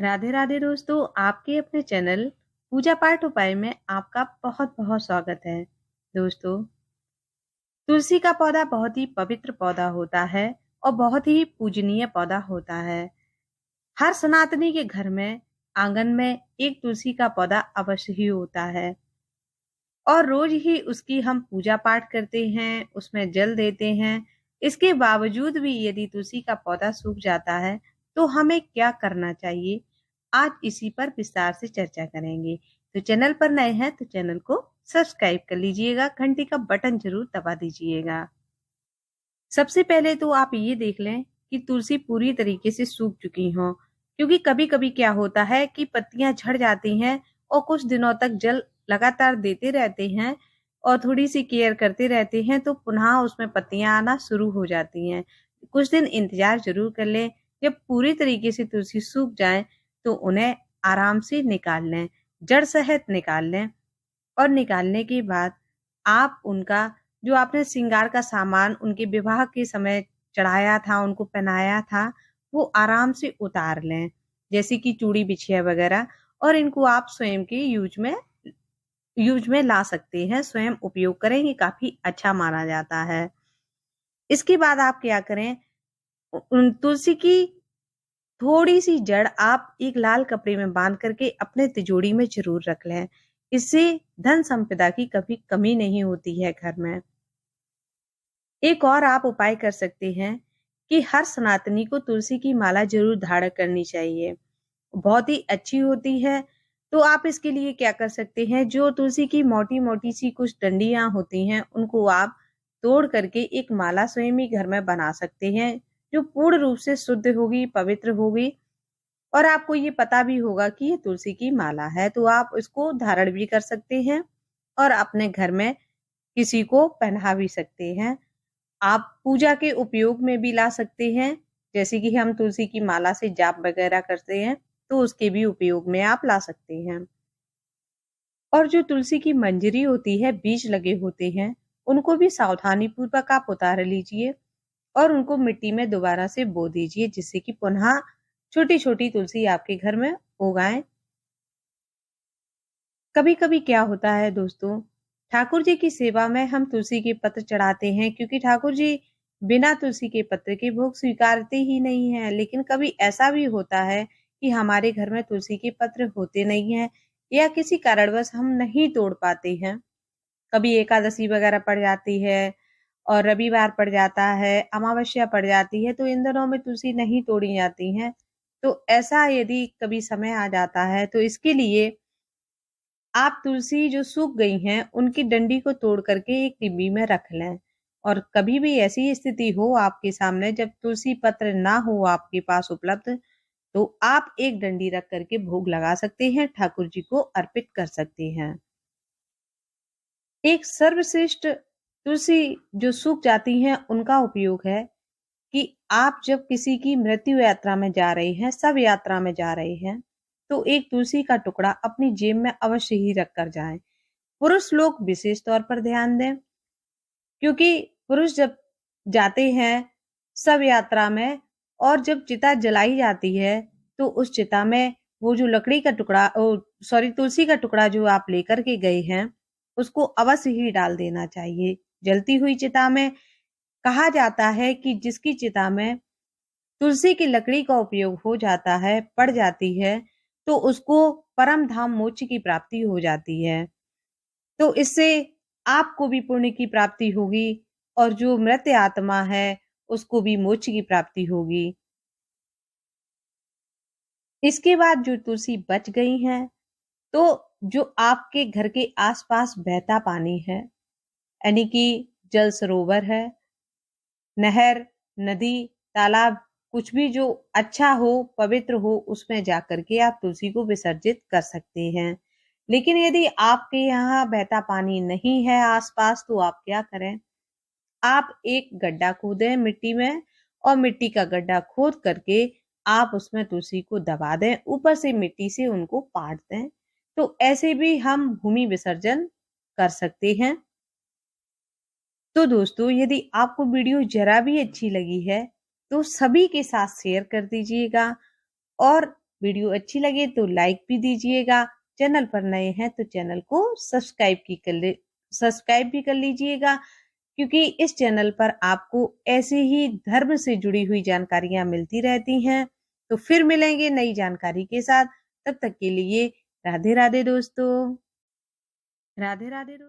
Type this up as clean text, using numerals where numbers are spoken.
राधे राधे दोस्तों, आपके अपने चैनल पूजा पाठ उपाय में आपका बहुत बहुत स्वागत है। दोस्तों, तुलसी का पौधा बहुत ही पवित्र पौधा होता है और बहुत ही पूजनीय पौधा होता है। हर सनातनी के घर में आंगन में एक तुलसी का पौधा अवश्य ही होता है और रोज ही उसकी हम पूजा पाठ करते हैं, उसमें जल देते हैं। इसके बावजूद भी यदि तुलसी का पौधा सूख जाता है तो हमें क्या करना चाहिए, आज इसी पर विस्तार से चर्चा करेंगे। तो चैनल पर नए हैं तो चैनल को सब्सक्राइब कर लीजिएगा, घंटी का बटन जरूर दबा दीजिएगा। सबसे पहले तो आप ये देख लें कि तुलसी पूरी तरीके से सूख चुकी हो, क्योंकि कभी कभी क्या होता है कि पत्तियां झड़ जाती हैं और कुछ दिनों तक जल लगातार देते रहते हैं और थोड़ी सी केयर करते रहते हैं तो पुनः उसमें पत्तियां आना शुरू हो जाती हैं। कुछ दिन इंतजार जरूर कर लें। जब पूरी तरीके से तुलसी सूख जाए तो उन्हें आराम से निकाल लें, जड़ सहित निकाल लें और निकालने के बाद आप उनका जो आपने श्रृंगार का सामान उनके विवाह के समय चढ़ाया था, उनको पहनाया था, वो आराम से उतार लें, जैसे कि चूड़ी बिछिया वगैरह, और इनको आप स्वयं के यूज में ला सकते हैं, स्वयं उपयोग करें, ये काफी अच्छा माना जाता है। इसके बाद आप क्या करें, तुलसी की थोड़ी सी जड़ आप एक लाल कपड़े में बांध करके अपने तिजोरी में जरूर रख लें। इससे धन संपदा की कभी कमी नहीं होती है घर में। एक और आप उपाय कर सकते हैं कि हर सनातनी को तुलसी की माला जरूर धारण करनी चाहिए, बहुत ही अच्छी होती है। तो आप इसके लिए क्या कर सकते हैं, जो तुलसी की मोटी मोटी सी कुछ डंडियां होती हैं उनको आप तोड़ करके एक माला स्वयं ही घर में बना सकते हैं, जो पूर्ण रूप से शुद्ध होगी, पवित्र होगी और आपको ये पता भी होगा कि ये तुलसी की माला है। तो आप इसको धारण भी कर सकते हैं और अपने घर में किसी को पहना भी सकते हैं। आप पूजा के उपयोग में भी ला सकते हैं, जैसे कि हम तुलसी की माला से जाप वगैरह करते हैं तो उसके भी उपयोग में आप ला सकते हैं। और जो तुलसी की मंजरी होती है, बीज लगे होते हैं, उनको भी सावधानी पूर्वक आप उतार लीजिए और उनको मिट्टी में दोबारा से बो दीजिए, जिससे कि पुनः छोटी छोटी तुलसी आपके घर में उगाएं। कभी कभी क्या होता है दोस्तों, ठाकुर जी की सेवा में हम तुलसी के पत्र चढ़ाते हैं, क्योंकि ठाकुर जी बिना तुलसी के पत्र के भोग स्वीकारते ही नहीं है। लेकिन कभी ऐसा भी होता है कि हमारे घर में तुलसी के पत्र होते नहीं हैं या किसी कारणवश हम नहीं तोड़ पाते हैं। कभी एकादशी वगैरह पड़ जाती है और रविवार पड़ जाता है, अमावस्या पड़ जाती है, तो इन दिनों में तुलसी नहीं तोड़ी जाती हैं। तो ऐसा यदि कभी समय आ जाता है तो इसके लिए आप तुलसी जो सूख गई हैं उनकी डंडी को तोड़ करके एक डिब्बी में रख लें। और कभी भी ऐसी स्थिति हो आपके सामने जब तुलसी पत्र ना हो आपके पास उपलब्ध, तो आप एक डंडी रख करके भोग लगा सकते हैं, ठाकुर जी को अर्पित कर सकते हैं। एक सर्वश्रेष्ठ तुलसी जो सूख जाती हैं उनका उपयोग है कि आप जब किसी की मृत्यु यात्रा में जा रहे हैं, सब यात्रा में जा रहे हैं, तो एक तुलसी का टुकड़ा अपनी जेब में अवश्य ही रख कर जाएं। पुरुष लोग विशेष तौर पर ध्यान दें, क्योंकि पुरुष जब जाते हैं सब यात्रा में और जब चिता जलाई जाती है तो उस चिता में वो जो लकड़ी का टुकड़ा, तुलसी का टुकड़ा जो आप लेकर के गए हैं उसको अवश्य ही डाल देना चाहिए जलती हुई चिता में। कहा जाता है कि जिसकी चिता में तुलसी की लकड़ी का उपयोग हो जाता है, पड़ जाती है, तो उसको परम धाम मोक्ष की प्राप्ति हो जाती है। तो इससे आपको भी पुण्य की प्राप्ति होगी और जो मृत आत्मा है उसको भी मोक्ष की प्राप्ति होगी। इसके बाद जो तुलसी बच गई है, तो जो आपके घर के आसपास बहता पानी है, यानी कि जल सरोवर है, नहर, नदी, तालाब, कुछ भी जो अच्छा हो, पवित्र हो, उसमें जाकर के आप तुलसी को विसर्जित कर सकते हैं। लेकिन यदि आपके यहाँ बहता पानी नहीं है आसपास, तो आप क्या करें, आप एक गड्ढा खोदें मिट्टी में और मिट्टी का गड्ढा खोद करके आप उसमें तुलसी को दबा दें, ऊपर से मिट्टी से उनको पाट दें। तो ऐसे भी हम भूमि विसर्जन कर सकते हैं। तो दोस्तों, यदि आपको वीडियो जरा भी अच्छी लगी है तो सभी के साथ शेयर कर दीजिएगा और वीडियो अच्छी लगे तो लाइक भी दीजिएगा। चैनल पर नए हैं तो चैनल को सब्सक्राइब भी कर लीजिएगा, क्योंकि इस चैनल पर आपको ऐसे ही धर्म से जुड़ी हुई जानकारियां मिलती रहती हैं। तो फिर मिलेंगे नई जानकारी के साथ। तब तक के लिए राधे राधे दोस्तों। राधे राधे दोस्तों।